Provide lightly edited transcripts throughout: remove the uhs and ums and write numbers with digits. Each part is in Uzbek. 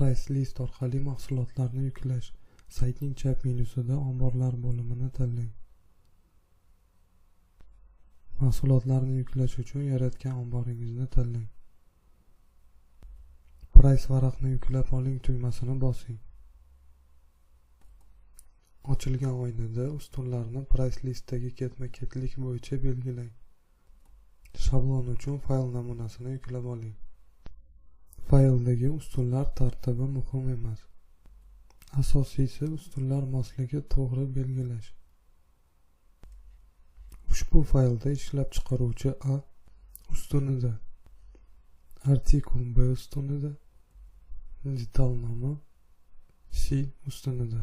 Price list orqali mahsulotlarni yuklash. Saytning chap menyusida omborlar bo'limini tanlang. Mahsulotlarni yuklash uchun yaratgan omboringizni tanlang. Price varaqni yuklab oling tugmasini bosing. Ochilgan oynada ustunlarni Price listdagi ketma-ketlik bo'yicha belgilang. Shablon uchun fayl namunasini yuklab oling. Fayldagi ustunlar tartibi muhim emas. Asosiysi ustunlar mosligi to'g'ri belgilash. Ushbu faylda ishlab chiqaruvchi A ustunida, artikul B ustunida, detal nomi C ustunida,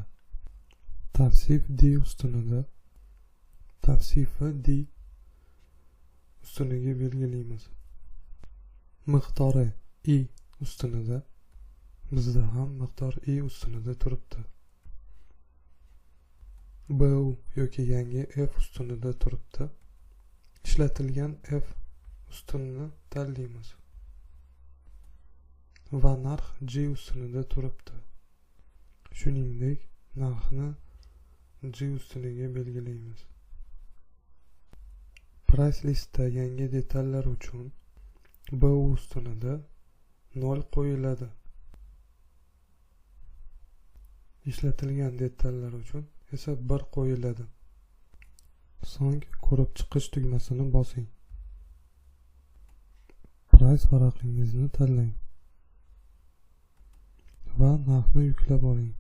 tavsif D ustunida, tavsifi D ustuniga belgilaymiz. Miqdori I ustunida, bizda ham miqdor I ustunida turibdi. BU yoki yangi F ustunida turibdi. Ishlatilgan F ustunini tanlaymiz. Va narx G ustunida turibdi. Shuningdek, narxni G ustuniga belgilaymiz. Price listda yangi detallar uchun BU ustunida 0 qo'yiladi. Ishlatilgan detallar uchun esa 1 qo'yiladi. So'ng ko'rib chiqish tugmasini bosing. Price varaqingizni tanlang va narxni yuklab oling.